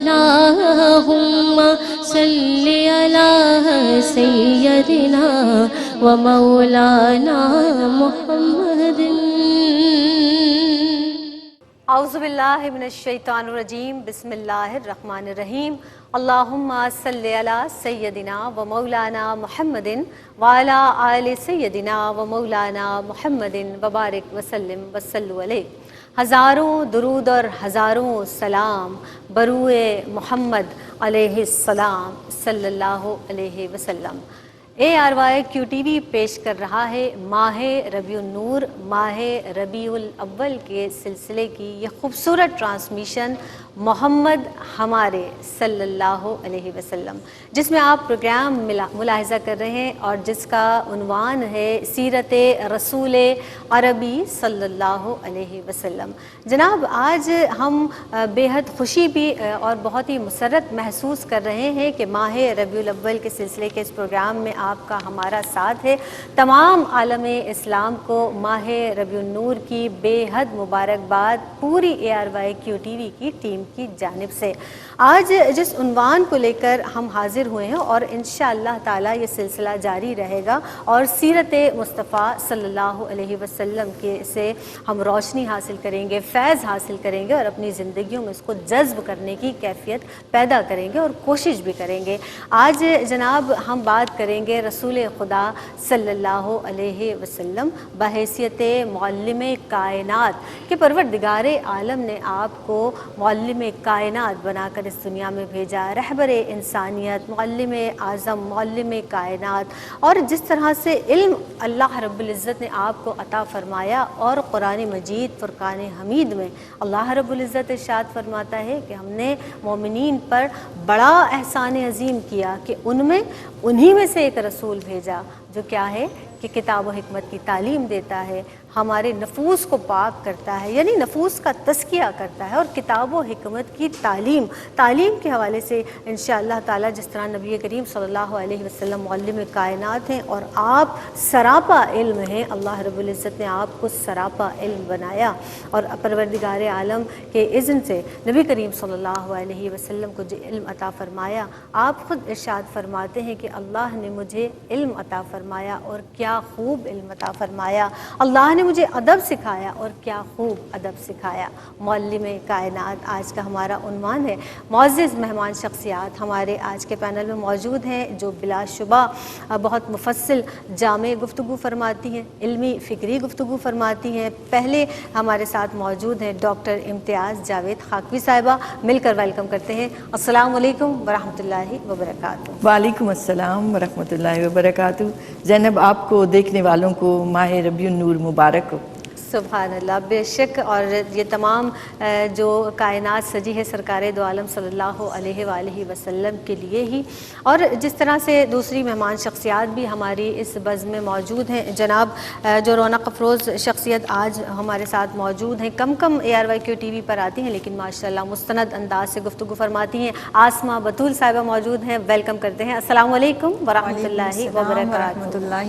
اللهم صل على سيدنا ومولانا محمد. اعوذ باللہ من الشیطان الرجیم. بسم اللہ الرحمن الرحیم. اللہم صلی علی سیدنا و مولانا محمد وعلی آل سیدنا و مولانا محمد وبارک وسلم وصلوا علیہ. ہزاروں درود اور ہزاروں سلام بروئے محمد علیہ السلام صلی اللہ علیہ وسلم. ARY QTV پیش کر رہا ہے ماہ ربیع النور، ماہ ربیع الاول کے سلسلے کی یہ خوبصورت ٹرانسمیشن محمد ہمارے صلی اللہ علیہ وسلم، جس میں آپ پروگرام ملاحظہ کر رہے ہیں اور جس کا عنوان ہے سیرت رسول عربی صلی اللہ علیہ وسلم. جناب، آج ہم بے حد خوشی بھی اور بہت ہی مسرت محسوس کر رہے ہیں کہ ماہ ربیع الاول کے سلسلے کے اس پروگرام میں آپ کا ہمارا ساتھ ہے. تمام عالم اسلام کو ماہ ربیع النور کی بے حد مبارکباد پوری ARY QTV کی ٹیم کی جانب سے. آج جس عنوان کو لے کر ہم حاضر ہوئے ہیں اور انشاءاللہ تعالی یہ سلسلہ جاری رہے گا اور سیرت مصطفیٰ صلی اللہ علیہ وسلم کے سے ہم روشنی حاصل کریں گے، فیض حاصل کریں گے اور اپنی زندگیوں میں اس کو جذب کرنے کی کیفیت پیدا کریں گے اور کوشش بھی کریں گے. آج جناب ہم بات کریں گے رسول خدا صلی اللہ علیہ وسلم بحیثیت معلم کائنات کہ پروردگار عالم نے آپ کو معلم کائنات بنا کر اس دنیا میں بھیجا، رہبر انسانیت، معلم اعظم، معلم کائنات. اور جس طرح سے علم اللہ رب العزت نے آپ کو عطا فرمایا اور قرآن مجید فرقان حمید میں اللہ رب العزت ارشاد فرماتا ہے کہ ہم نے مومنین پر بڑا احسان عظیم کیا کہ انہی میں سے ایک رسول بھیجا جو کیا ہے کہ کتاب و حکمت کی تعلیم دیتا ہے، ہمارے نفوس کو پاک کرتا ہے، یعنی نفوس کا تزکیہ کرتا ہے اور کتاب و حکمت کی تعلیم کے حوالے سے انشاءاللہ تعالی جس طرح نبی کریم صلی اللہ علیہ وسلم معلم کائنات ہیں اور آپ سراپا علم ہیں. اللہ رب العزت نے آپ کو سراپا علم بنایا اور پروردگار عالم کے اذن سے نبی کریم صلی اللہ علیہ وسلم کو جو علم عطا فرمایا، آپ خود ارشاد فرماتے ہیں کہ اللہ نے مجھے علم عطا فرمایا اور کیا خوب علم عطا فرمایا. اللہ نے مجھے ادب سکھایا اور کیا خوب ادب سکھایا. معلم کائنات آج کا ہمارا عنوان ہے. معزز مہمان شخصیات ہمارے آج کے پینل میں موجود ہیں جو بلا شبہ بہت مفصل جامع گفتگو فرماتی ہیں، علمی فکری گفتگو فرماتی ہیں. پہلے ہمارے ساتھ موجود ہیں ڈاکٹر امتیاز جاوید خاکوی صاحبہ. مل کر ویلکم کرتے ہیں. السلام علیکم ورحمۃ اللہ وبرکاتہ. وعلیکم السلام ورحمۃ اللہ وبرکاتہ. زینب، آپ کو دیکھنے والوں کو ماہ ربیع النور مبارک ہو. سبحان اللہ، بے شک. اور یہ تمام جو کائنات سجی ہے سرکار دو عالم صلی اللہ علیہ وآلہ وسلم کے لیے ہی. اور جس طرح سے دوسری مہمان شخصیات بھی ہماری اس بزم میں موجود ہیں. جناب جو رونق افروز شخصیت آج ہمارے ساتھ موجود ہیں، کم ARY QTV پر آتی ہیں لیکن ماشاءاللہ مستند انداز سے گفتگو فرماتی ہیں. آسمہ بطول صاحبہ موجود ہیں، ویلکم کرتے ہیں. السلام علیکم ورحمۃ اللہ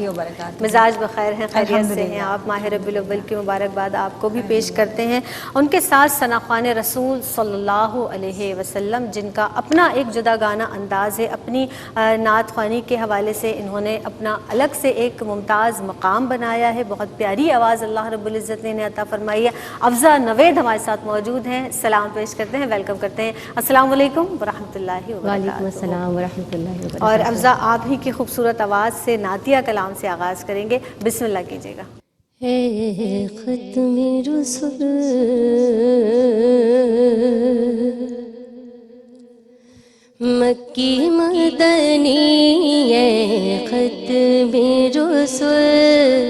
وبرکاتہ. مزاج بخیر ہیں، خیریت سے ہیں آپ؟ ماہ ربیع الاول کی مبارکباد آپ کو بھی پیش کرتے ہیں. ان کے ساتھ ثناخوان رسول صلی اللہ علیہ وسلم جن کا اپنا ایک جدا گانا انداز ہے، اپنی نعت خوانی کے حوالے سے انہوں نے اپنا الگ سے ایک ممتاز مقام بنایا ہے. بہت پیاری آواز اللہ رب العزت نے انہیں عطا فرمائی ہے. افضا نوید ہمارے ساتھ موجود ہیں، سلام پیش کرتے ہیں، ویلکم کرتے ہیں. السلام علیکم ورحمۃ اللہ وبرکاتہ. وعلیکم السلام ورحمۃ اللہ وبرکاتہ. اور افضا آپ ہی کی خوبصورت آواز سے نعتیہ کلام سے آغاز کریں گے. بسم اللہ کیجیے گا. اے ختم رسل مکی مدنی، اے ختم رسل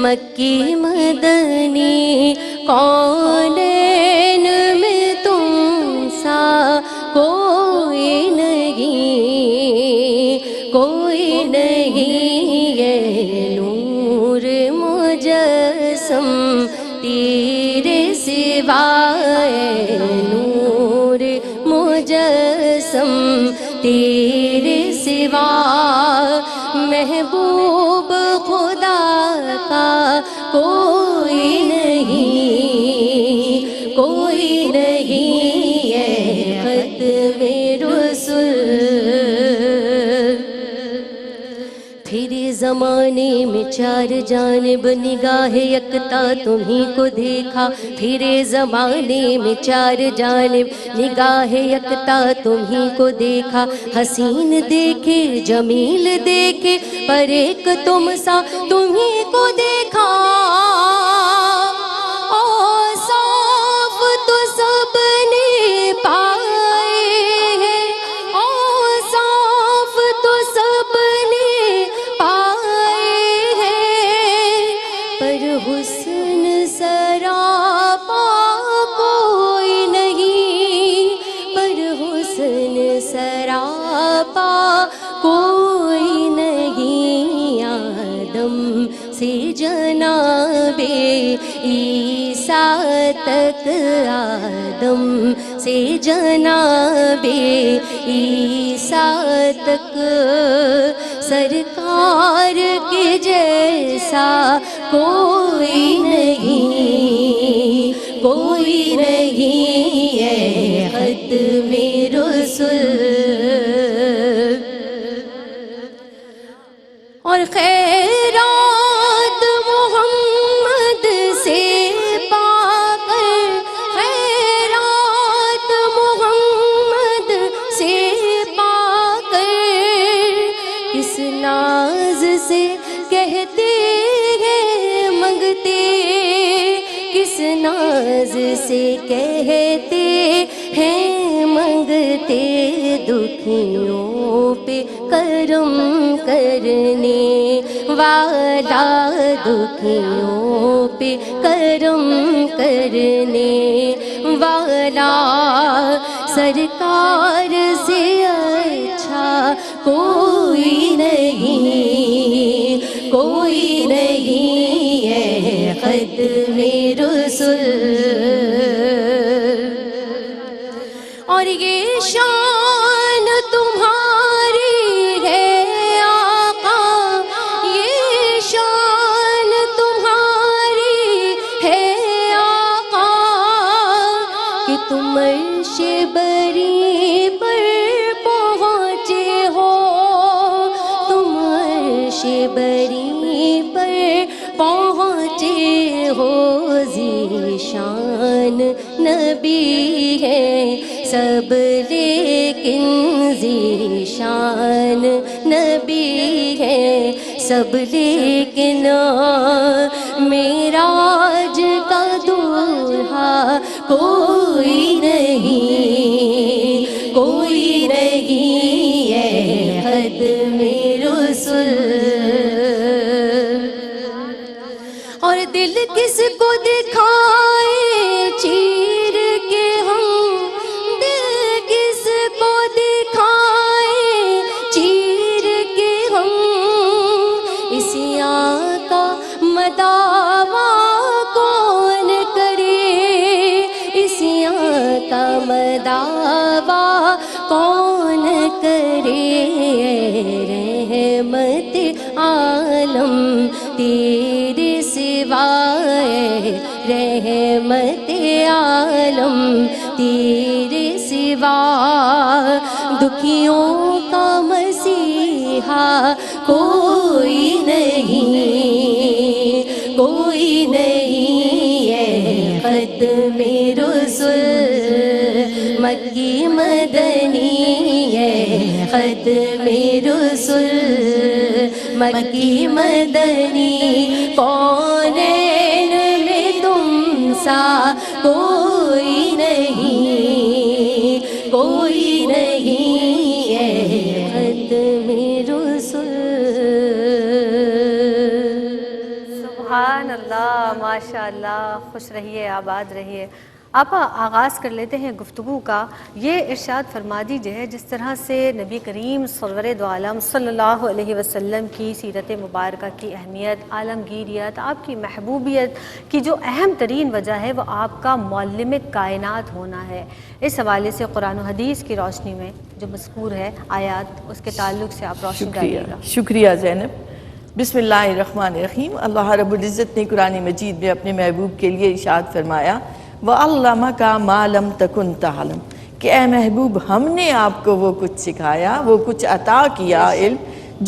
مکی مدنی، کونین میں تم سا کوئی نہیں، کوئی نہیں. یہ نور مجسم تیرے سوائے، نور مجسم تیرے سوا، محبوب خدا کا کوئی نہیں، کوئی نہیں. ہے ختم میں رسل پھر زمانے میں چار جانب نگاہ یکتا تمہیں کو دیکھا پھر زمانے میں چار جانب نگاہ یکتا تمہیں کو دیکھا حسین دیکھے جمیل دیکھے پر ایک تم سا تمہیں کو دیکھا اوصاف تو سب نے پائے ہیں اوصاف تو سب نے پائے ہیں پر حسن سراپا کوئی نہیں پر حسن سراپا کوئی نہیں آدم سے جناب عیسیٰ تک آدم سے جناب عیسیٰ تک سرکار کے جیسا کوئی نہیں ہے ختم رسل اور خیرات محمد سے پا کر خیرات محمد سے پا کر کس ناز سے کہتے ہیں منگتے کس ناز سے کہتے ہیں منگتے دکھیوں پہ کرم کرنے والا دکھیوں پہ کرم کرنے والا سرکار سے اچھا کوئی نہیں ہے ختم رسل اور یہ شان تمہاری ہے آقا یہ شان تمہاری ہے آقا کہ تم عرش بری پر پہنچے ہو تم عرش بری پر پہنچے ہو ذیشان نبی ہے سب لیکن ذیشان نبی ہے سب لیکن معراج کا دولہا کوئی نہیں ہے ختم رسل اور دل کس کو دکھائے چیر کے ہم دل کس کو دکھائے چیر کے ہم اسی آقا مداوا کون کرے اسی آقا مداوا کون کرے رحمت عالم تیرے سوائے رحمت عالم تیرے سوا دکھیوں کا مسیحا کوئی نہیں ہے ختم رسل مکی مدنی ہے ختم رسل مکی مدنی کونین میں تم سا کوئی نہیں ہے ختم رسل سبحان اللہ ماشاء اللہ خوش رہیے آباد رہیے آپا آغاز کر لیتے ہیں گفتگو کا یہ ارشاد فرما دیجئے جس طرح سے نبی کریم سرور دو عالم صلی اللہ علیہ وسلم کی سیرت مبارکہ کی اہمیت عالمگیریت آپ کی محبوبیت کی جو اہم ترین وجہ ہے وہ آپ کا معلم کائنات ہونا ہے اس حوالے سے قرآن و حدیث کی روشنی میں جو مذکور ہے آیات اس کے تعلق سے آپ روشنی ڈالیے گا شکریہ زینب بسم اللہ الرحمن الرحیم اللہ رب العزت نے قرآن مجید میں اپنے محبوب کے لیے ارشاد فرمایا وَعَلَّمَكَ مَا لَمْ تَكُنْ تَعْلَمْ کہ اے محبوب ہم نے آپ کو وہ کچھ سکھایا، وہ کچھ عطا کیا علم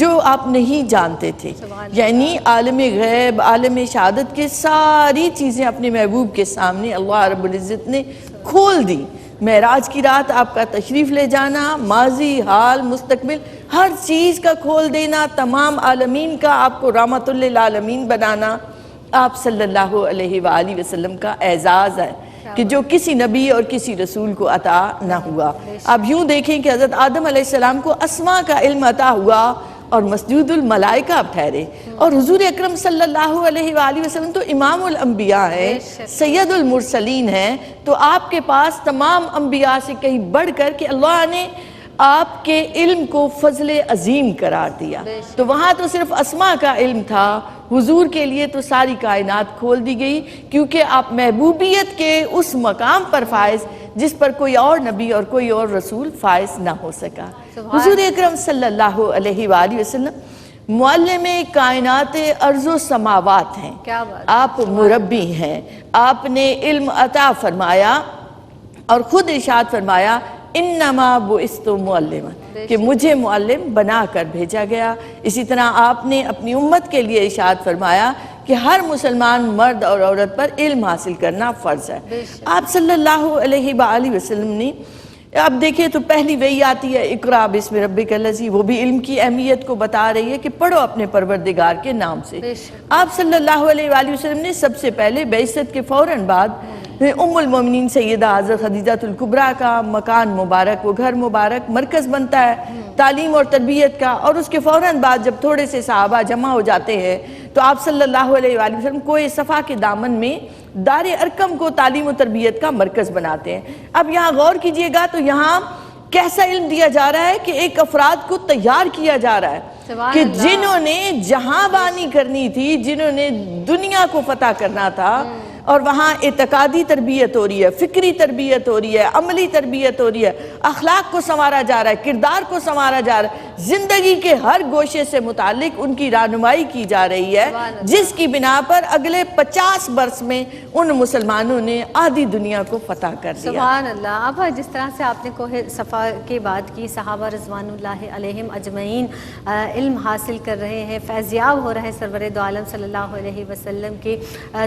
جو آپ نہیں جانتے تھے. یعنی عالم غیب، عالم شہادت کے ساری چیزیں اپنے محبوب کے سامنے اللہ رب العزت نے کھول دی. معراج کی رات آپ کا تشریف لے جانا، ماضی، حال، مستقبل، ہر چیز کا کھول دینا، تمام عالمین کا آپ کو رحمت للعالمین بنانا آپ صلی اللہ علیہ وآلہ وسلم کا اعزاز ہے کہ جو کسی نبی اور کسی رسول کو عطا نہ ہوا. آپ یوں دیکھیں کہ حضرت آدم علیہ السلام کو اسماء کا علم عطا ہوا اور مسجود الملائکہ اب ٹھہرے، اور حضور اکرم صلی اللہ علیہ وآلہ وسلم تو امام الانبیاء ہیں، سید المرسلین ہیں، تو آپ کے پاس تمام انبیاء سے کہیں بڑھ کر کہ اللہ نے آپ کے علم کو فضل عظیم قرار دیا. تو وہاں تو صرف اسماء کا علم تھا، حضور کے لیے تو ساری کائنات کھول دی گئی، کیونکہ آپ محبوبیت کے اس مقام پر فائز جس پر کوئی اور نبی اور کوئی اور رسول فائز نہ ہو سکا. حضور اکرم صلی اللہ علیہ وآلہ وسلم معلم کائنات ارض و سماوات ہیں. آپ مربی ہیں، آپ نے علم عطا فرمایا اور خود ارشاد فرمایا انما بعثت معلما، کہ مجھے معلم بنا کر بھیجا گیا. اسی طرح آپ نے اپنی امت کے لیے ارشاد فرمایا کہ ہر مسلمان مرد اور عورت پر علم حاصل کرنا فرض ہے. آپ صلی اللہ علیہ وآلہ وسلم نے اب دیکھیں تو پہلی وحی آتی ہے اقرا بسم ربک الذی، وہ بھی علم کی اہمیت کو بتا رہی ہے کہ پڑھو اپنے پروردگار کے نام سے. آپ صلی اللہ علیہ وآلہ وسلم نے سب سے پہلے بعثت کے فوراً بعد ام المومنین سیدہ حضرت خدیجہ الکبریٰ کا مکان مبارک، وہ گھر مبارک مرکز بنتا ہے تعلیم اور تربیت کا، اور اس کے فوراً بعد جب تھوڑے سے صحابہ جمع ہو جاتے ہیں تو آپ صلی اللہ علیہ وآلہ وسلم کوہ صفا کے دامن میں دار ارقم کو تعلیم و تربیت کا مرکز بناتے ہیں. اب یہاں غور کیجئے گا تو یہاں کیسا علم دیا جا رہا ہے کہ ایک افراد کو تیار کیا جا رہا ہے کہ جنہوں نے جہاں بانی کرنی تھی، جنہوں نے دنیا کو فتح کرنا تھا، اور وہاں اعتقادی تربیت ہو رہی ہے، فکری تربیت ہو رہی ہے، عملی تربیت ہو رہی ہے، اخلاق کو سنوارا جا رہا ہے، کردار کو سنوارا جا رہا ہے، زندگی کے ہر گوشے سے متعلق ان کی رہنمائی کی جا رہی ہے، جس کی بنا پر اگلے 50 برس میں ان مسلمانوں نے آدھی دنیا کو فتح کر دیا. سبحان اللہ. اب جس طرح سے آپ نے کوہ صفا کی بات کی، صحابہ رضوان اللہ علیہم اجمعین علم حاصل کر رہے ہیں، فیضیاب ہو رہے ہیں، سرور دو عالم صلی اللہ علیہ وسلم کی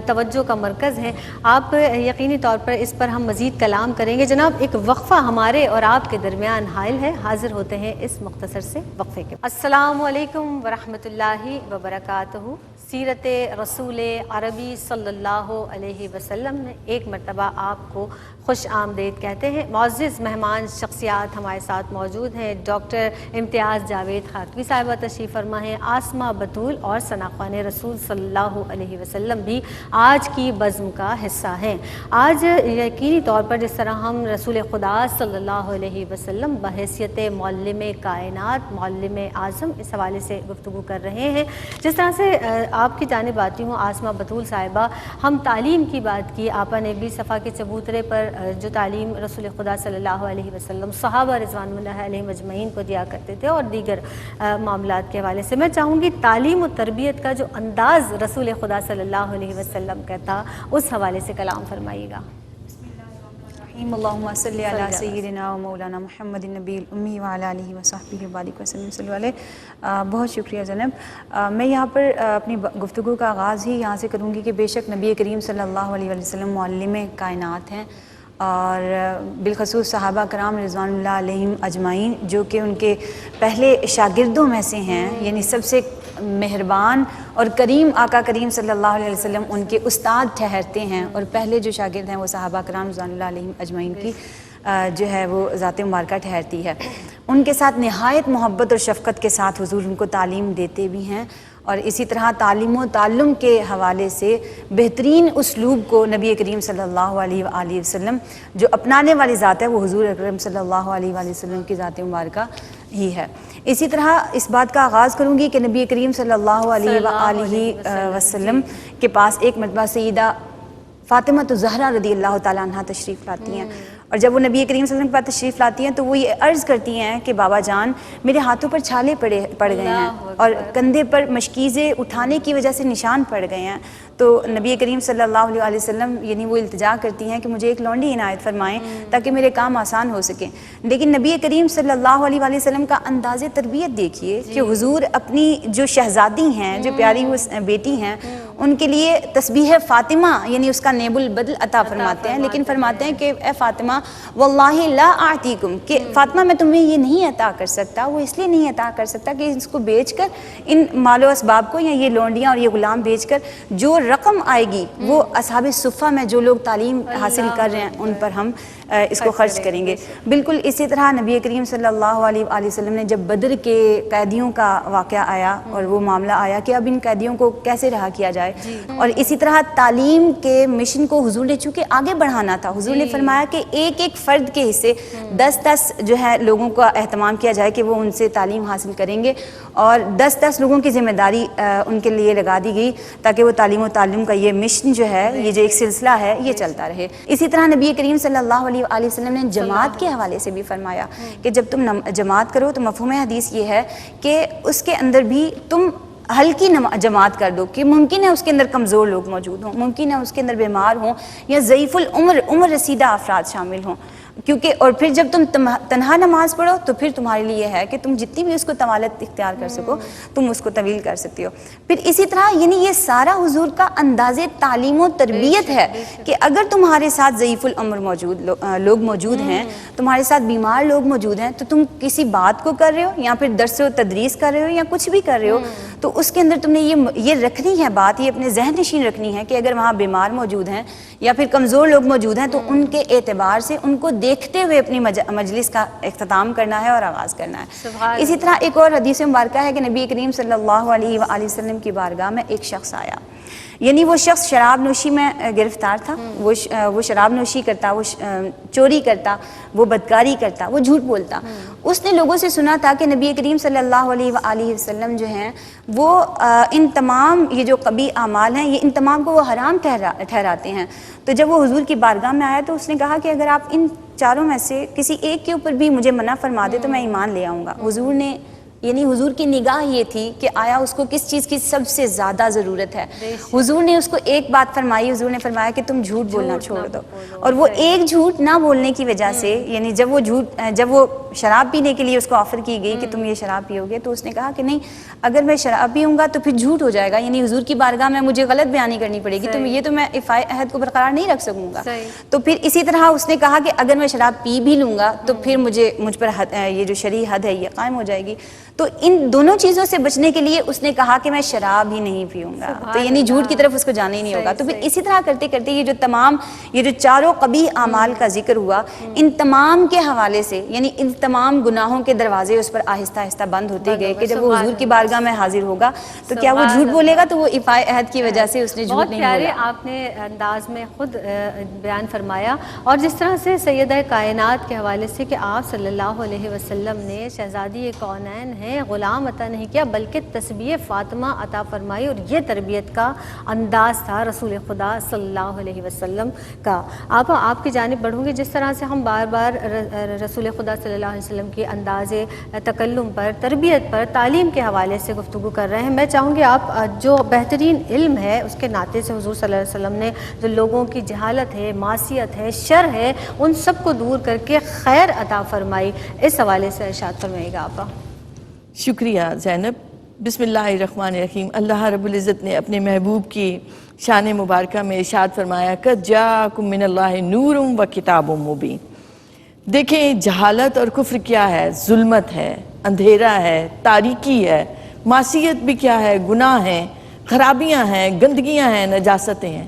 توجہ کا مرکز ہیں. آپ یقینی طور پر اس پر ہم مزید کلام کریں گے. جناب ایک وقفہ ہمارے اور آپ کے درمیان حائل ہے، حاضر ہوتے ہیں اس مختصر سے وقفے کے. السلام علیکم ورحمۃ اللہ وبرکاتہ. سیرت رسول عربی صلی اللہ علیہ وسلم نے ایک مرتبہ آپ کو خوش آمدید کہتے ہیں. معزز مہمان شخصیات ہمارے ساتھ موجود ہیں. ڈاکٹر امتیاز جاوید خاتمی صاحبہ تشریف فرما ہیں، آسمہ بطول اور ثنا خوان رسول صلی اللہ علیہ وسلم بھی آج کی بزم کا حصہ ہیں. آج یقینی طور پر جس طرح ہم رسول خدا صلی اللہ علیہ وسلم بحیثیت معلم کائنات، معلم اعظم، اس حوالے سے گفتگو کر رہے ہیں. جس طرح سے آپ کی جانب آتی ہوں آسمہ بطول صاحبہ، ہم تعلیم کی بات کی، آپا نے بھی صفا کے چبوترے پر جو تعلیم رسول خدا صلی اللہ علیہ وسلم صحابہ رضوان اللہ علیہ مجمعین کو دیا کرتے تھے اور دیگر معاملات کے حوالے سے میں چاہوں گی تعلیم و تربیت کا جو انداز رسول خدا صلی اللہ علیہ وسلم کا تھا اس حوالے سے کلام فرمائیے گا. اللہم صلی علی سیدنا و مولانا محمد النبی الامی وعلی آلہ وصحبہ وبارک وسلم صلی اللہ علیہ. بہت شکریہ جناب. میں یہاں پر اپنی گفتگو کا آغاز ہی یہاں سے کروں گی کہ بے شک نبی کریم صلی اللہ علیہ وسلم معلم کائنات ہیں، اور بالخصوص صحابہ کرام رضوان اللہ علیہم اجمعین جو کہ ان کے پہلے شاگردوں میں سے ہیں، یعنی سب سے مہربان اور کریم آقا کریم صلی اللہ علیہ وسلم ان کے استاد ٹھہرتے ہیں، اور پہلے جو شاگرد ہیں وہ صحابہ کرام رضوان اللہ علیہم اجمعین کی جو ہے وہ ذات مبارکہ ٹھہرتی ہے. ان کے ساتھ نہایت محبت اور شفقت کے ساتھ حضور ان کو تعلیم دیتے بھی ہیں، اور اسی طرح تعلیم و تعلم کے حوالے سے بہترین اسلوب کو نبی کریم صلی اللہ علیہ وآلہ وسلم جو اپنانے والی ذات ہے وہ حضور اکرم صلی اللہ علیہ وآلہ وسلم کی ذات مبارکہ ہی ہے. اسی طرح اس بات کا آغاز کروں گی کہ نبی کریم صلی اللہ علیہ وآلہ وسلم کے پاس ایک مرتبہ سیدہ فاطمہ الزہرا رضی اللہ تعالیٰ عنہ تشریف لاتی ہیں، اور جب وہ نبی کریم صلی اللہ علیہ وسلم کے پاس تشریف لاتی ہیں تو وہ یہ عرض کرتی ہیں کہ بابا جان میرے ہاتھوں پر چھالے پڑ گئے ہیں اور کندھے پر مشکیزیں اٹھانے کی وجہ سے نشان پڑ گئے ہیں. تو نبی کریم صلی اللہ علیہ وسلم یعنی وہ التجا کرتی ہیں کہ مجھے ایک لونڈی عنایت فرمائیں تاکہ میرے کام آسان ہو سکیں. لیکن نبی کریم صلی اللہ علیہ وسلم کا انداز تربیت دیکھیے کہ حضور اپنی جو شہزادی ہیں، جو پیاری وہ بیٹی ہیں، ان کے لیے تسبیح فاطمہ یعنی اس کا نیب البدل عطا فرماتے ہیں، لیکن فرماتے ہیں کہ اے فاطمہ واللہ لا اعطیکم، کہ فاطمہ میں تمہیں یہ نہیں عطا کر سکتا. وہ اس لیے نہیں عطا کر سکتا کہ اس کو بیچ کر، ان مال و اسباب کو یا یہ لونڈیاں اور یہ غلام بیچ کر جو رقم آئے گی وہ اصحاب صفہ میں جو لوگ تعلیم حاصل کر رہے ہیں ان پر ہم اس کو خرچ کریں گے. بالکل اسی طرح نبی کریم صلی اللہ علیہ وسلم نے جب بدر کے قیدیوں کا واقعہ آیا اور وہ معاملہ آیا کہ اب ان قیدیوں کو کیسے رہا کیا جائے، اور اسی طرح تعلیم کے مشن کو حضور نے چونکہ آگے بڑھانا تھا، حضور نے فرمایا کہ ایک ایک فرد کے حصے 10 جو ہے لوگوں کا اہتمام کیا جائے کہ وہ ان سے تعلیم حاصل کریں گے، اور 10 لوگوں کی ذمہ داری ان کے لیے لگا دی گئی تاکہ وہ تعلیم و تعلم کا یہ مشن جو ہے، یہ جو ایک سلسلہ ہے، یہ چلتا رہے. اسی طرح نبی کریم صلی اللہ علیہ وسلم نے جماعت کے حوالے سے بھی فرمایا کہ جب تم جماعت کرو تو مفہوم حدیث یہ ہے کہ اس کے اندر بھی تم ہلکی جماعت کر دو، کہ ممکن ہے اس کے اندر کمزور لوگ موجود ہوں، ممکن ہے اس کے اندر بیمار ہوں یا ضعیف عمر رسیدہ افراد شامل ہوں، کیونکہ اور پھر جب تم تنہا نماز پڑھو تو پھر تمہارے لیے یہ ہے کہ تم جتنی بھی اس کو طوالت اختیار کر سکو تم اس کو طویل کر سکتی ہو. پھر اسی طرح یعنی یہ سارا حضور کا انداز تعلیم و تربیت ہے کہ اگر تمہارے ساتھ ضعیف العمر لوگ موجود ہیں، تمہارے ساتھ بیمار لوگ موجود ہیں، تو تم کسی بات کو کر رہے ہو یا پھر درس و تدریس کر رہے ہو یا کچھ بھی کر رہے ہو، تو اس کے اندر تم نے یہ رکھنی ہے بات، یہ اپنے ذہن نشین رکھنی ہے کہ اگر وہاں بیمار موجود ہیں یا پھر کمزور لوگ موجود ہیں تو ان کے اعتبار سے ان کو دیکھتے ہوئے اپنی مجلس کا اختتام کرنا ہے اور آغاز کرنا ہے. اسی طرح ایک اور حدیث مبارکہ ہے کہ نبی کریم صلی اللہ علیہ وسلم کی بارگاہ میں ایک شخص آیا، یعنی وہ شخص شراب نوشی میں گرفتار تھا، وہ شراب نوشی کرتا، وہ چوری کرتا، وہ بدکاری کرتا، وہ جھوٹ بولتا. اس نے لوگوں سے سنا تھا کہ نبی کریم صلی اللہ علیہ وسلم جو ہیں وہ ان تمام یہ جو قبیح اعمال ہیں یہ ان تمام کو وہ حرام ٹھہراتے ہیں. تو جب وہ حضور کی بارگاہ میں آیا تو اس نے کہا کہ اگر آپ ان چاروں میں سے کسی ایک کے اوپر بھی مجھے منع فرما دے تو میں ایمان لے آؤں گا. حضور نے یعنی حضور کی نگاہ یہ تھی کہ آیا اس کو کس چیز کی سب سے زیادہ ضرورت ہے. حضور نے اس کو ایک بات فرمائی، حضور نے فرمایا کہ تم جھوٹ بولنا چھوڑ دو. اور وہ ایک جھوٹ نہ بولنے کی وجہ سے یعنی جب وہ شراب پینے کے لیے اس کو آفر کی گئی کہ تم یہ شراب پیو گے تو اس نے کہا کہ نہیں، اگر میں شراب پیوں گا تو پھر جھوٹ ہو جائے گا، یعنی حضور کی بارگاہ میں مجھے غلط بیانی کرنی پڑے گی، تو یہ تو میں افائے عہد کو برقرار نہیں رکھ سکوں گا. تو پھر اسی طرح اس نے کہا کہ اگر میں شراب پی بھی لوں گا تو پھر مجھ پر یہ جو شرعی حد ہے یہ قائم ہو جائے گی. تو ان دونوں چیزوں سے بچنے کے لیے اس نے کہا کہ میں شراب ہی نہیں پیوں گا، تو یعنی جھوٹ کی طرف اس کو جانا ہی نہیں ہوگا. تو پھر اسی طرح کرتے کرتے یہ جو چاروں قبیح اعمال کا ذکر ہوا، ان تمام کے حوالے سے یعنی ان تمام گناہوں کے دروازے اس پر آہستہ آہستہ بند ہوتے گئے کہ جب وہ حضور کی بارگاہ میں حاضر ہوگا تو کیا وہ جھوٹ بولے گا، تو وہ افائے عہد کی وجہ سے اس نے جھوٹ نہیں بولا. بہت پیارے آپ نے انداز میں خود بیان فرمایا، اور جس طرح سے سیدہ کائنات کے حوالے سے کہ آپ صلی اللہ علیہ وسلم نے شہزادی کونین ہیں غلام عطا نہیں کیا بلکہ تسبیح فاطمہ عطا فرمائی، اور یہ تربیت کا انداز تھا رسول خدا صلی اللہ علیہ وسلم کا. آپ کی جانب بڑھوں گے. جس طرح سے ہم بار بار رسول خدا صلی اللہ علیہ وسلم کی انداز تکلم پر، تربیت پر، تعلیم کے حوالے سے گفتگو کر رہے ہیں، میں چاہوں گی آپ جو بہترین علم ہے اس کے ناطے سے حضور صلی اللہ علیہ وسلم نے جو لوگوں کی جہالت ہے، معصیت ہے، شر ہے، ان سب کو دور کر کے خیر عطا فرمائی، اس حوالے سے ارشاد فرمائیے گا آپ. شکریہ زینب. بسم اللہ الرحمن الرحیم. اللہ رب العزت نے اپنے محبوب کی شان مبارکہ میں ارشاد فرمایا قد جاءکم من اللہ نور و کتاب مبین. دیکھیں جہالت اور کفر کیا ہے، ظلمت ہے، اندھیرا ہے، تاریکی ہے، معصیت بھی کیا ہے، گناہ ہیں، خرابیاں ہیں، گندگیاں ہیں، نجاستیں ہیں.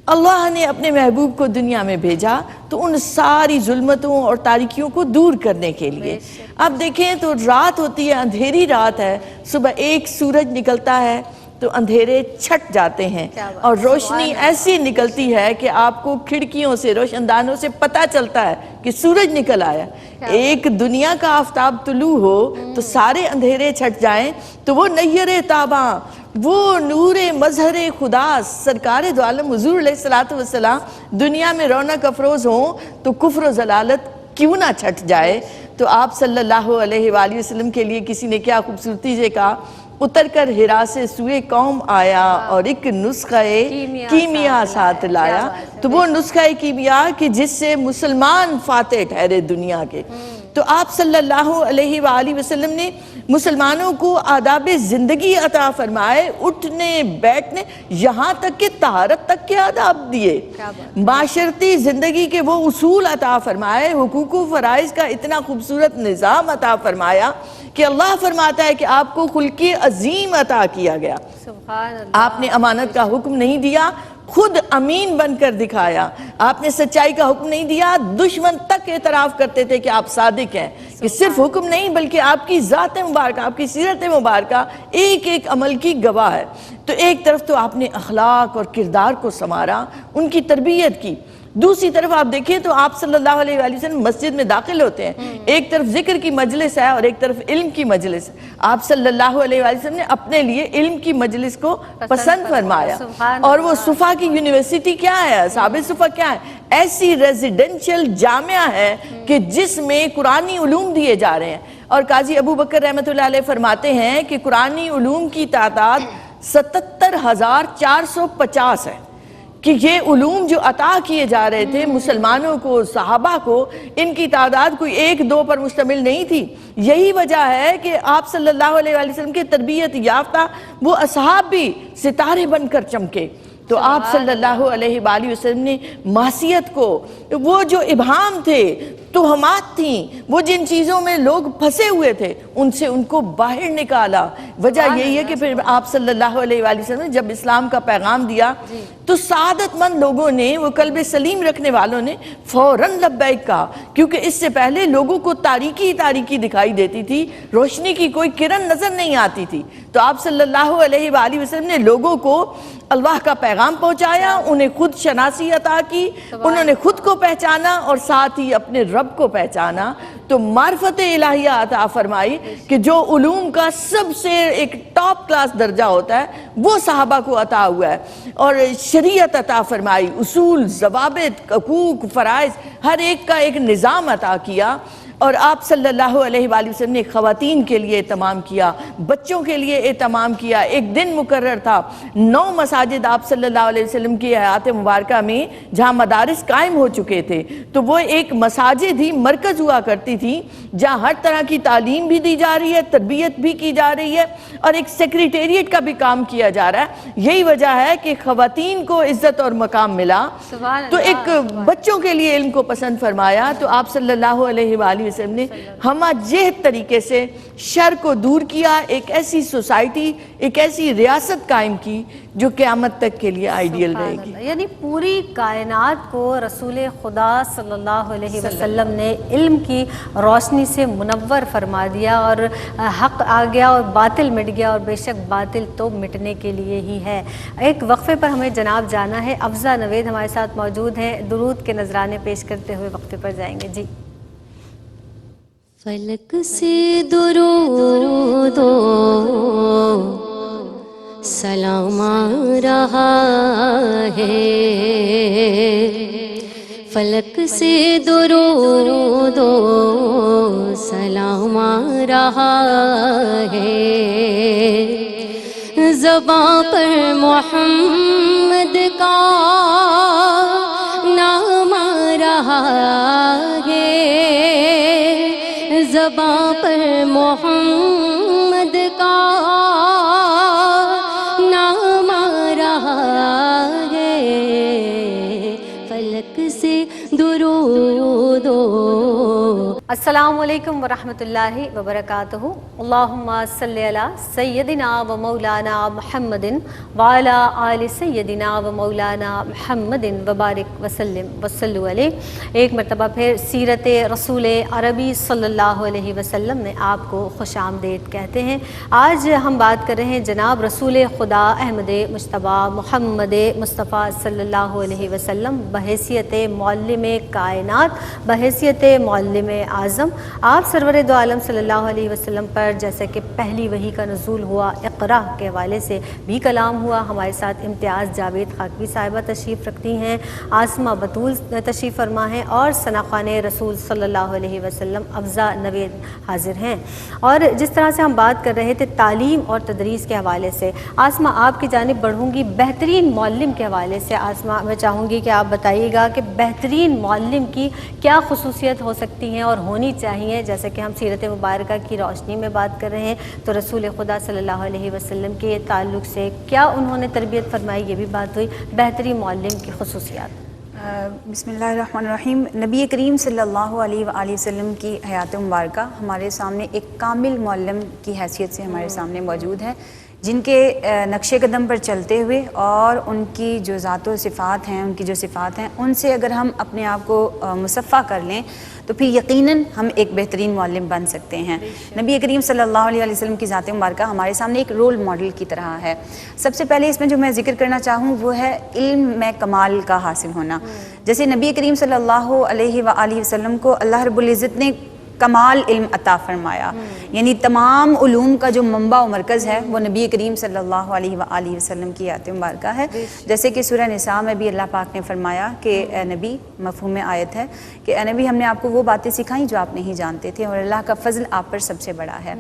اللہ نے اپنے محبوب کو دنیا میں بھیجا تو ان ساری ظلمتوں اور تاریکیوں کو دور کرنے کے لیے. اب دیکھیں تو رات ہوتی ہے، اندھیری رات ہے، صبح ایک سورج نکلتا ہے تو اندھیرے چھٹ جاتے ہیں اور روشنی ایسی نکلتی ہے کہ آپ کو کھڑکیوں سے، روشن دانوں سے پتہ چلتا ہے کہ سورج نکل آیا. ایک دنیا کا آفتاب طلوع ہو تو سارے اندھیرے چھٹ جائیں تو وہ نیر تاباں وہ نور مظہر خدا سرکار دو عالم حضور علیہ الصلوۃ والسلام دنیا میں رونق افروز ہوں تو کفر و ضلالت کیوں نہ چھٹ جائے؟ تو آپ صلی اللہ علیہ وآلہ وسلم کے لیے کسی نے کیا خوبصورتی سے کہا، اتر کر ہرا سے سوئے قوم آیا اور ایک نسخہ کیمیا ساتھ لایا۔ تو وہ نسخہ کیمیا کہ جس سے مسلمان فاتح ٹھہرے دنیا کے۔ تو آپ صلی اللہ علیہ وآلہ وسلم نے مسلمانوں کو آداب زندگی عطا فرمائے، اٹھنے بیٹھنے یہاں تک کہ طہارت تک کے آداب دیے، معاشرتی زندگی کے وہ اصول عطا فرمائے، حقوق و فرائض کا اتنا خوبصورت نظام عطا فرمایا کہ اللہ فرماتا ہے کہ آپ کو خلق عظیم عطا کیا گیا۔ سبحان اللہ۔ آپ نے امانت کا حکم نہیں دیا، خود امین بن کر دکھایا۔ آپ نے سچائی کا حکم نہیں دیا، دشمن تک اعتراف کرتے تھے کہ آپ صادق ہیں، کہ صرف حکم نہیں بلکہ آپ کی ذات مبارکہ، آپ کی سیرت مبارکہ ایک ایک عمل کی گواہ ہے۔ تو ایک طرف تو آپ نے اخلاق اور کردار کو سنوارا، ان کی تربیت کی، دوسری طرف آپ دیکھیں تو آپ صلی اللہ علیہ وآلہ وسلم مسجد میں داخل ہوتے ہیں، ایک طرف ذکر کی مجلس ہے اور ایک طرف علم کی مجلس ہے۔ آپ صلی اللہ علیہ وآلہ وسلم نے اپنے لیے علم کی مجلس کو پسند فرمایا، اور وہ صفا کی یونیورسٹی کیا ہے، اصحاب صفا کیا ہے؟ ایسی ریزیڈنشل جامعہ ہے کہ جس میں قرآنی علوم دیے جا رہے ہیں۔ اور قاضی ابو بکر رحمۃ اللہ علیہ فرماتے ہیں کہ قرآنی علوم کی تعداد 77,450 ہے، کہ یہ علوم جو عطا کیے جا رہے تھے مسلمانوں کو، صحابہ کو، ان کی تعداد کوئی ایک دو پر مشتمل نہیں تھی۔ یہی وجہ ہے کہ آپ صلی اللہ علیہ وآلہ وسلم کے تربیت یافتہ وہ اصحاب بھی ستارے بن کر چمکے۔ تو آپ صلی اللہ علیہ وآلہ وسلم نے معصیت کو، وہ جو ابہام تھے، تہمات تھیں، وہ جن چیزوں میں لوگ پھنسے ہوئے تھے، ان سے ان کو باہر نکالا۔ وجہ یہی ہے کہ پھر آپ صلی اللہ علیہ وآلہ وسلم نے جب اسلام کا پیغام دیا تو سعادت مند لوگوں نے، وہ قلب سلیم رکھنے والوں نے فوراً لبیک کہا، کیونکہ اس سے پہلے لوگوں کو تاریکی تاریکی دکھائی دیتی تھی، روشنی کی کوئی کرن نظر نہیں آتی تھی۔ تو آپ صلی اللہ علیہ وآلہ وسلم نے لوگوں کو اللہ کا پیغام پہنچایا، انہیں خود شناسی عطا کی، انہوں نے خود کو پہچانا اور ساتھ ہی اپنے رب کو پہچانا۔ تو معرفت الہیہ عطا فرمائی کہ جو علوم کا سب سے ایک ٹاپ کلاس درجہ ہوتا ہے وہ صحابہ کو عطا ہوا ہے، اور شریعت عطا فرمائی، اصول، ضوابط، حقوق، فرائض، ہر ایک کا ایک نظام عطا کیا۔ اور آپ صلی اللہ علیہ وآلہ وسلم نے خواتین کے لیے اہتمام کیا، بچوں کے لیے اہتمام کیا۔ ایک دن مقرر تھا، 9 مساجد آپ صلی اللہ علیہ وسلم کی حیات مبارکہ میں جہاں مدارس قائم ہو چکے تھے، تو وہ ایک مساجد ہی مرکز ہوا کرتی تھی جہاں ہر طرح کی تعلیم بھی دی جا رہی ہے، تربیت بھی کی جا رہی ہے، اور ایک سیکریٹریٹ کا بھی کام کیا جا رہا ہے۔ یہی وجہ ہے کہ خواتین کو عزت اور مقام ملا۔ تو ایک بچوں کے لیے علم کو پسند فرمایا۔ تو آپ صلی اللہ علیہ وآلہ وسلم نے ہمہ جہت طریقے سے شر کو دور کیا، ایک ایسی سوسائٹی، ایک ایسی ریاست قائم کی جو قیامت تک کے لیے آئیڈیل رہے گی۔ یعنی پوری کائنات کو رسول خدا صلی اللہ علیہ وسلم نے علم کی روشنی سے منور فرما دیا، اور حق آ گیا اور باطل مٹ گیا، اور بے شک باطل تو مٹنے کے لیے ہی ہے۔ ایک وقفے پر ہمیں جناب جانا ہے، افضہ نوید ہمارے ساتھ موجود ہیں، درود کے نذرانے پیش کرتے ہوئے وقفے پر جائیں گے۔ جی فلک سے درود و سلام آ رہا ہے، فلک سے درود و سلام آ رہا ہے، زباں پر محمد کا نام آ رہا ہے، زباں پر محمد کا نام آ رہا ہے، فلک سے درود السلام علیکم ورحمۃ اللہ وبرکاتہ۔ اللہم صلی علی سیدنا و مولانا محمد وعلی آل سیدنا و مولانا محمد وبارک وسلم وصلو علیہ۔ ایک مرتبہ پھر سیرت رسول عربی صلی اللہ علیہ وسلم میں آپ کو خوش آمدید کہتے ہیں۔ آج ہم بات کر رہے ہیں جناب رسول خدا احمد مجتبیٰ محمد مصطفیٰ صلی اللہ علیہ وسلم بحیثیت معلم کائنات، بحیثیت معلم اعظم آپ سرور دو عالم صلی اللہ علیہ وسلم پر جیسے کہ پہلی وحی کا نزول ہوا، اقرا کے حوالے سے بھی کلام ہوا. ہمارے ساتھ امتیاز جاوید خاکوی صاحبہ تشریف رکھتی ہیں، آسمہ بطول تشریف فرما ہیں، اور ثنا خوان رسول صلی اللہ علیہ وسلم افزا نوید حاضر ہیں. اور جس طرح سے ہم بات کر رہے تھے تعلیم اور تدریس کے حوالے سے، آسمہ آپ کی جانب بڑھوں گی. بہترین معلم کے حوالے سے آسمہ میں چاہوں گی کہ آپ بتائیے گا کہ بہترین معلم کی کیا خصوصیت ہو سکتی ہیں اور ہونی چاہیے. جیسے کہ ہم سیرت مبارکہ کی روشنی میں بات کر رہے ہیں تو رسول خدا صلی اللہ علیہ وسلم کے تعلق سے کیا انہوں نے تربیت فرمائی، یہ بھی بات ہوئی. بہترین معلم کی خصوصیات. بسم اللہ الرحمن الرحیم. نبی کریم صلی اللہ علیہ وآلہ وسلم کی حیات مبارکہ ہمارے سامنے ایک کامل معلم کی حیثیت سے ہمارے سامنے موجود ہے، جن کے نقش قدم پر چلتے ہوئے اور ان کی جو ذات و صفات ہیں، ان کی جو صفات ہیں، ان سے اگر ہم اپنے آپ کو مصفہ کر لیں تو پھر یقیناً ہم ایک بہترین معلم بن سکتے ہیں. نبی کریم صلی اللہ علیہ وسلم کی ذات مبارکہ ہمارے سامنے ایک رول ماڈل کی طرح ہے. سب سے پہلے اس میں جو میں ذکر کرنا چاہوں وہ ہے علم میں کمال کا حاصل ہونا. جیسے نبی کریم صلی اللہ علیہ وآلہ وسلم کو اللہ رب العزت نے کمال علم عطا فرمایا، یعنی تمام علوم کا جو منبع و مرکز ہے وہ نبی کریم صلی اللہ علیہ وآلہ وسلم کی آیت مبارکہ ہے. جیسے کہ سورہ نساء میں بھی اللہ پاک نے فرمایا کہ اے نبی، مفہوم آیت ہے کہ اے نبی ہم نے آپ کو وہ باتیں سکھائیں جو آپ نہیں جانتے تھے اور اللہ کا فضل آپ پر سب سے بڑا ہے.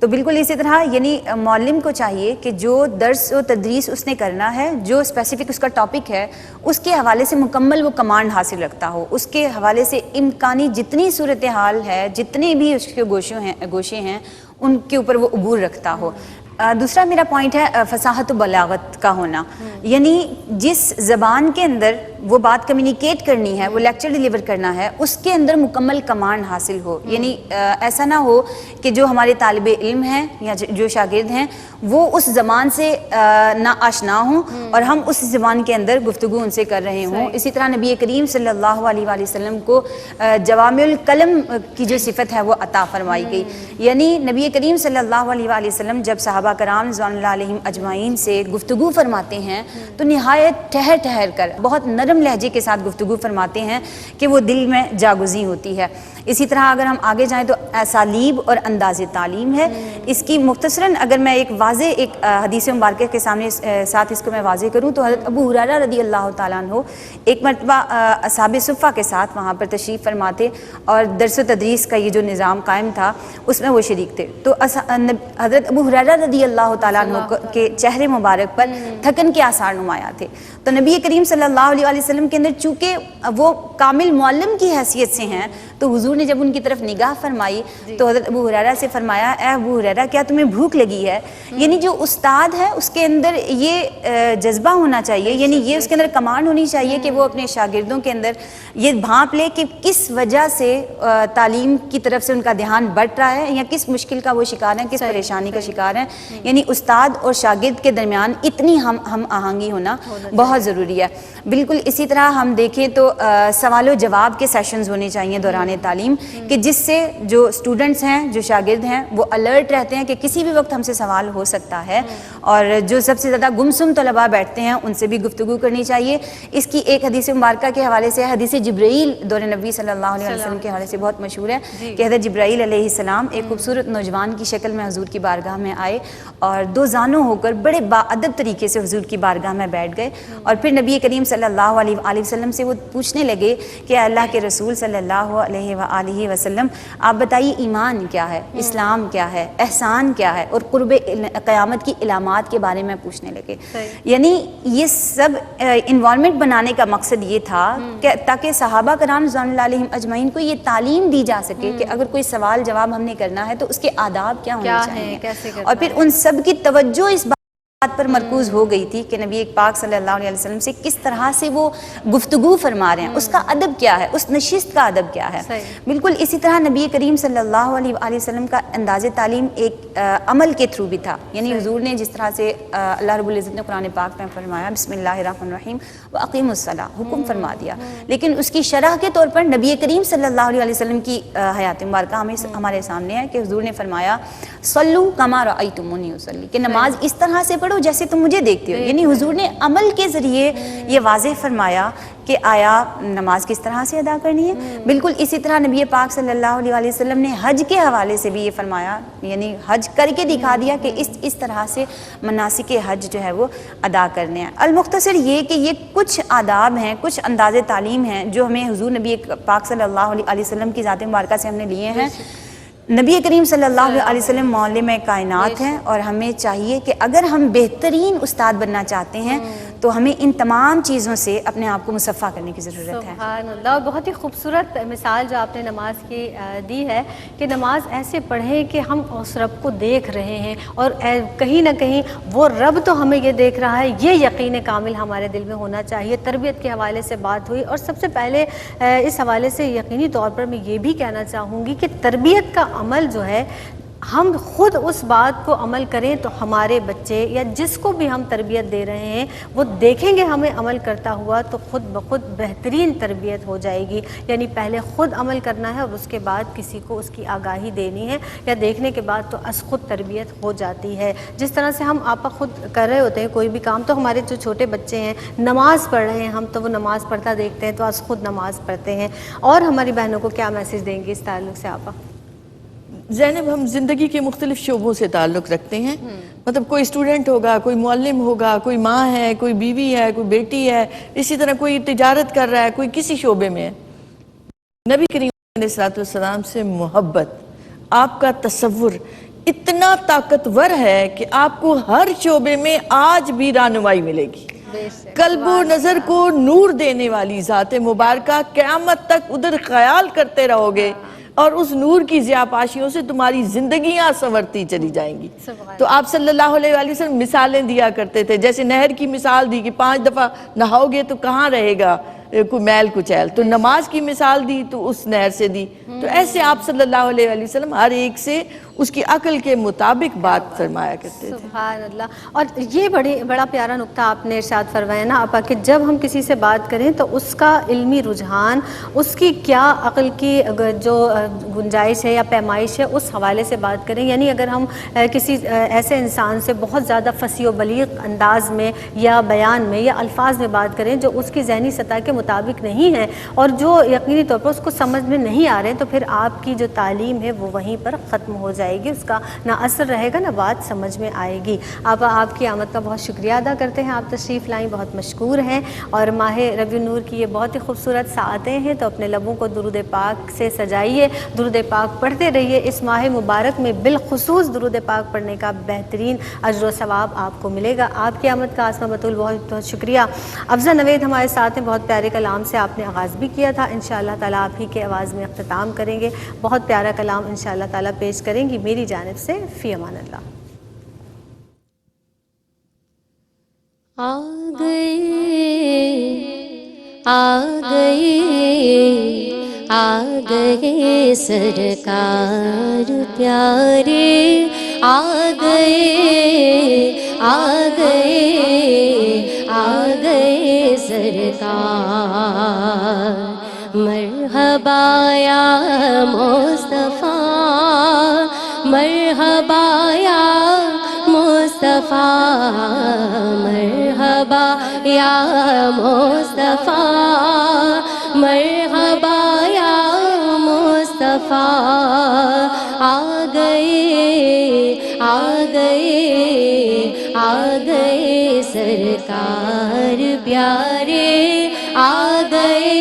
تو بالکل اسی طرح یعنی معلم کو چاہیے کہ جو درس و تدریس اس نے کرنا ہے، جو اسپیسیفک اس کا ٹاپک ہے، اس کے حوالے سے مکمل وہ کمانڈ حاصل رکھتا ہو، اس کے حوالے سے امکانی جتنی صورتحال ہے، جتنے بھی اس کے گوشے ہیں ان کے اوپر وہ عبور رکھتا ہو. دوسرا میرا پوائنٹ ہے فصاحت و بلاغت کا ہونا، یعنی جس زبان کے اندر وہ بات کمیونیکیٹ کرنی ہے، وہ لیکچر ڈیلیور کرنا ہے، اس کے اندر مکمل کمانڈ حاصل ہو. یعنی ایسا نہ ہو کہ جو ہمارے طالب علم ہیں یا جو شاگرد ہیں وہ اس زبان سے نہ آشنا ہوں اور ہم اس زبان کے اندر گفتگو ان سے کر رہے ہوں. اسی طرح نبی کریم صلی اللہ علیہ وآلہ وسلم کو جوامع الکلم کی جو صفت ہے وہ عطا فرمائی گئی. یعنی نبی کریم صلی اللہ علیہ وآلہ وسلم جب صحابہ کرام رضوان اللہ علیہم اجمعین سے گفتگو فرماتے ہیں تو نہایت ٹھہر ٹھہر کر بہت نرم لہجے کے ساتھ گفتگو فرماتے ہیں کہ وہ دل میں جاگزی ہوتی ہے. اسی طرح اگر ہم آگے جائیں تو اسالیب اور انداز تعلیم ہے. اس کی مختصراً اگر میں ایک واضح ایک حدیث مبارکہ کے سامنے ساتھ اس کو میں واضح کروں تو حضرت ابو ہریرہ رضی اللہ تعالیٰ عنہ ایک مرتبہ اصحاب صفہ کے ساتھ وہاں پر تشریف فرماتے اور درس و تدریس کا یہ جو نظام قائم تھا اس میں وہ شریک تھے. تو حضرت ابو ہریرہ رضی اللہ تعالیٰ عنہ کے چہرے مبارک پر تھکن کے آثار نمایاں تھے. تو نبی کریم صلی اللہ علیہ وسلم کے اندر چونکہ وہ کامل معلم کی حیثیت سے ہیں تو حضور نے جب ان کی طرف نگاہ فرمائی تو حضرت ابو ہریرہ سے فرمایا اے ابو ہریرہ کیا تمہیں بھوک لگی ہے؟ یعنی جو استاد ہے اس کے اندر یہ جذبہ ہونا چاہیے، یعنی یہ اس کے اندر کمانڈ ہونی چاہیے کہ وہ اپنے شاگردوں کے اندر یہ بھانپ لے کہ کس وجہ سے تعلیم کی طرف سے ان کا دھیان بٹ رہا ہے یا کس مشکل کا وہ شکار ہیں، کس پریشانی کا شکار ہیں. یعنی استاد اور شاگرد کے درمیان اتنی ہم آہنگی ہونا بہت ضروری ہے. بالکل اسی طرح ہم دیکھیں تو سوال و جواب کے سیشنز ہونے چاہیے دوران تعلیم کہ جس سے جو اسٹوڈنٹس ہیں، جو شاگرد ہیں وہ الرٹ رہتے ہیں کہ کسی بھی وقت ہم سے سوال ہو سکتا ہے. اور جو سب سے زیادہ گمسم طلباء بیٹھتے ہیں ان سے بھی گفتگو کرنی چاہیے. اس کی ایک حدیث مبارکہ کے حوالے سے حدیث جبرائیل دور نبی صلی اللہ علیہ وسلم کے حوالے سے بہت مشہور ہے کہ حضرت جبرائیل علیہ السلام ایک خوبصورت نوجوان کی شکل میں حضور کی بارگاہ میں آئے اور دو زانوں ہو کر بڑے باادب طریقے سے حضور کی بارگاہ میں بیٹھ گئے اور پھر نبی کریم صلی اللہ علیہ وآلہ وسلم سے وہ پوچھنے لگے کہ اللہ کے رسول صلی اللہ علیہ وآلہ وسلم آپ بتائیے ایمان کیا ہے، اسلام کیا ہے، احسان کیا ہے اور قرب قیامت کی علامات کے بارے میں پوچھنے لگے. یعنی یہ سب انوائرمنٹ بنانے کا مقصد یہ تھا کہ تاکہ صحابہ کرام رضوان اللہ علیہم اجمعین کو یہ تعلیم دی جا سکے کہ اگر کوئی سوال جواب ہم نے کرنا ہے تو اس کے آداب کیا ہونے چاہیے. اور پھر ان سب کی توجہ اس بات پر مرکوز ہو گئی تھی کہ نبی پاک صلی اللہ علیہ وسلم سے کس طرح سے وہ گفتگو فرما رہے ہیں، اس کا ادب کیا ہے، اس نشست کا ادب کیا ہے. بالکل اسی طرح نبی کریم صلی اللہ علیہ وآلہ وسلم کا انداز تعلیم ایک عمل کے تھرو بھی تھا. یعنی حضور نے جس طرح سے اللہ رب العزت نے قرآن پاک میں فرمایا بسم اللہ الرحمن الرحیم وَأَقِیمُوا الصَّلَاةَ حکم فرما دیا، لیکن اس کی شرح کے طور پر نبی کریم صلی اللہ علیہ وسلم کی حیات مبارکہ ہمارے سامنے ہے کہ حضور نے فرمایا صلوا کما رأیتمونی اصلی، کہ نماز اس طرح سے پڑھو ہو جیسے تم مجھے دیکھتے ہو. یعنی حضور نے عمل کے ذریعے یہ واضح فرمایا کہ آیا نماز کس طرح سے ادا کرنی ہے. بالکل اسی طرح نبی پاک صلی اللہ علیہ وسلم نے حج کے حوالے سے بھی یہ فرمایا، یعنی حج کر کے دکھا دیا کہ اس طرح سے مناسک حج جو ہے وہ ادا کرنے ہیں. المختصر یہ کہ یہ کچھ آداب ہیں، کچھ انداز تعلیم ہیں جو ہمیں حضور نبی پاک صلی اللہ علیہ وسلم کی ذات مبارکہ سے ہم نے لیے ہیں. نبی کریم صلی اللہ علیہ وسلم معلم کائنات ہیں، اور ہمیں چاہیے کہ اگر ہم بہترین استاد بننا چاہتے ہیں تو ہمیں ان تمام چیزوں سے اپنے آپ کو مصفح کرنے کی ضرورت ہے. سبحان اللہ. بہت ہی خوبصورت مثال جو آپ نے نماز کی دی ہے کہ نماز ایسے پڑھیں کہ ہم اس رب کو دیکھ رہے ہیں، اور کہیں نہ کہیں وہ رب تو ہمیں یہ دیکھ رہا ہے، یہ یقین کامل ہمارے دل میں ہونا چاہیے. تربیت کے حوالے سے بات ہوئی، اور سب سے پہلے اس حوالے سے یقینی طور پر میں یہ بھی کہنا چاہوں گی کہ تربیت کا عمل جو ہے، ہم خود اس بات کو عمل کریں تو ہمارے بچے یا جس کو بھی ہم تربیت دے رہے ہیں وہ دیکھیں گے ہمیں عمل کرتا ہوا تو خود بخود بہترین تربیت ہو جائے گی. یعنی پہلے خود عمل کرنا ہے اور اس کے بعد کسی کو اس کی آگاہی دینی ہے، یا دیکھنے کے بعد تو از خود تربیت ہو جاتی ہے. جس طرح سے ہم آپا خود کر رہے ہوتے ہیں کوئی بھی کام، تو ہمارے جو چھوٹے بچے ہیں نماز پڑھ رہے ہیں ہم، تو وہ نماز پڑھتا دیکھتے ہیں تو از خود نماز پڑھتے ہیں. اور ہماری بہنوں کو کیا میسج دیں گے اس تعلق سے آپا؟ زینب، ہم زندگی کے مختلف شعبوں سے تعلق رکھتے ہیں. مطلب کوئی اسٹوڈنٹ ہوگا، کوئی معلم ہوگا، کوئی ماں ہے، کوئی بیوی ہے، کوئی بیٹی ہے، اسی طرح کوئی تجارت کر رہا ہے، کوئی کسی شعبے میں ہے. نبی کریم علیہ السلام سے محبت، آپ کا تصور اتنا طاقتور ہے کہ آپ کو ہر شعبے میں آج بھی رہنمائی ملے گی. قلب و نظر کو نور دینے والی ذات مبارکہ، قیامت تک ادھر خیال کرتے رہو گے اور اس نور کی ضیاء پاشیوں سے تمہاری زندگیاں سنورتی چلی جائیں گی. تو آپ صلی اللہ علیہ وسلم مثالیں دیا کرتے تھے، جیسے نہر کی مثال دی کہ 5 دفعہ نہاؤ گے تو کہاں رہے گا کوئی میل کچیل. تو نماز کی مثال دی تو اس نہر سے دی. تو ایسے آپ صلی اللہ علیہ وسلم ہر ایک سے اس کی عقل کے مطابق بات فرمایا کرتے تھے. سبحان اللہ. اور یہ بڑا پیارا نقطہ آپ نے ارشاد فرمایا نا آپا کہ جب ہم کسی سے بات کریں تو اس کا علمی رجحان، اس کی کیا عقل کی جو گنجائش ہے یا پیمائش ہے اس حوالے سے بات کریں. یعنی اگر ہم کسی ایسے انسان سے بہت زیادہ فصیح و بلیغ انداز میں یا بیان میں یا الفاظ میں بات کریں جو اس کی ذہنی سطح کے مطابق نہیں ہے اور جو یقینی طور پر اس کو سمجھ میں نہیں آ رہے، تو پھر آپ کی جو تعلیم ہے وہ وہیں پر ختم ہو جائے گی. اس کا نہ اثر رہے گا نہ بات سمجھ میں آئے گی. آپ کی آمد کا بہت شکریہ ادا کرتے ہیں. آپ تشریف لائیں، بہت مشکور ہیں. اور ماہ ربیع النور کی یہ بہت ہی خوبصورت ساعتیں ہیں، تو اپنے لبوں کو درود پاک سے سجائیے، درود پاک پڑھتے رہیے. اس ماہ مبارک میں بالخصوص درود پاک پڑھنے کا بہترین اجر و ثواب آپ کو ملے گا. آپ کی آمد کا آسمہ بطول بہت بہت شکریہ. افضل نوید ہمارے ساتھ ہیں. بہت پیارے کلام سے آپ نے آغاز بھی کیا تھا. انشاءاللہ تعالیٰ آپ ہی کے آواز میں اختتام کریں گے. بہت پیارا کلام انشاءاللہ تعالیٰ پیش کریں گی. میری جانب سے فی امان اللہ. آ گئے سرکار پیارے، آ گئے سرکار. مرحبا یا مصطفیٰ، مرحبا یا مصطفیٰ، مرحبا یا مصطفیٰ، مرحبا یا مصطفیٰ. آ گئے سرکار پیارے، آ گئے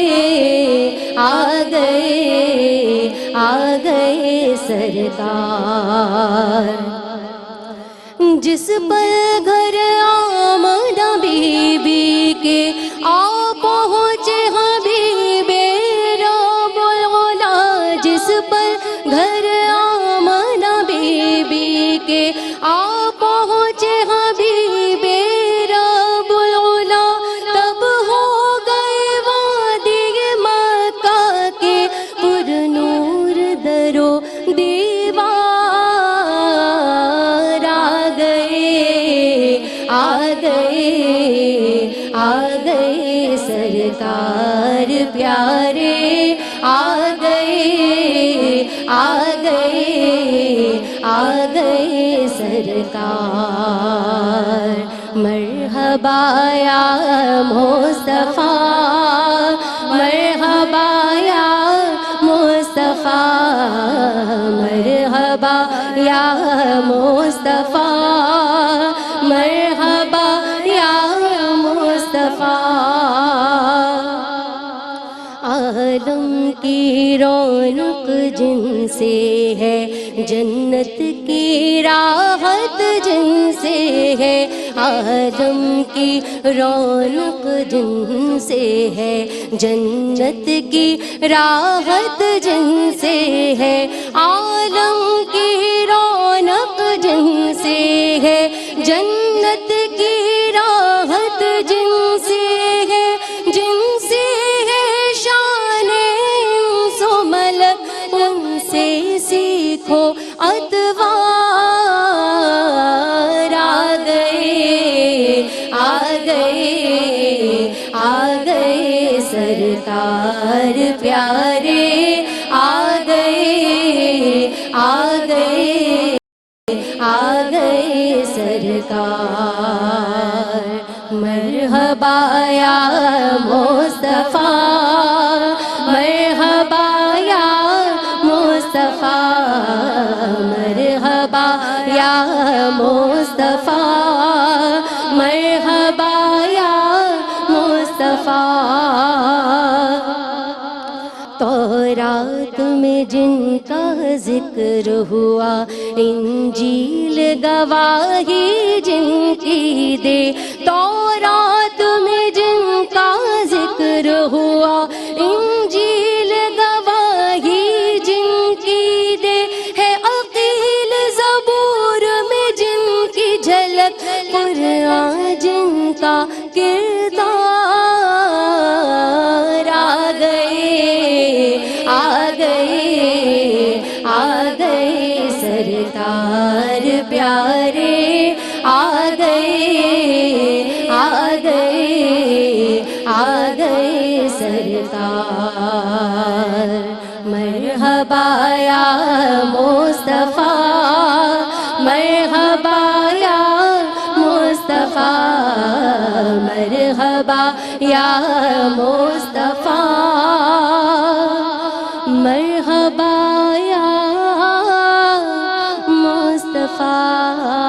سرکار. جس پر گھر آمدہ بی بی کے آ پہنچے حبیب رب العلا. جس پر گھر آمدہ بی بی کے آ پہنچے حبیب رب العلا، تب ہو گئے وادی مکہ کے پر نور درو دیوار. آ گئے سرکار پیارے، آ گئے سرکار. مرحبا یا مصطفیٰ مرحبا یا مصطفیٰ مرحبا یا مصطفیٰ مرحبا یا مصطفیٰ عالم کی رونق جن سے ہے جنت کی راحت جن سے ہے عالم کی رونق جن سے ہے جنت کی راحت جن سے ہے عالم کی رونق جن سے ہے جنت کی راحت جن سے ہے جن سے ہے شان انس و ملک ان سے سیکھو اتوار آ گئے سرکار پیارے آ گئے سرکار مرحبا یا مصطفیٰ مرحبا یا مصطفیٰ مرحبا یا مصطفیٰ مرحبا یا مصطفیٰ تورات میں جن کا ذکر ہوا انجیل گواہی جن کی دے تورات میں جن کا ذکر ہوا انجیل گواہی جن کی دے ہے عقیل زبور میں جن کی جھلک قرآن جن کا کردار آ گئے سرکار پیارے آ گئے سرکار مرحبا یا مصطفیٰ مرحبا یا مصطفیٰ مرحبا یا مصطفیٰ مرحبا یا مصطفیٰ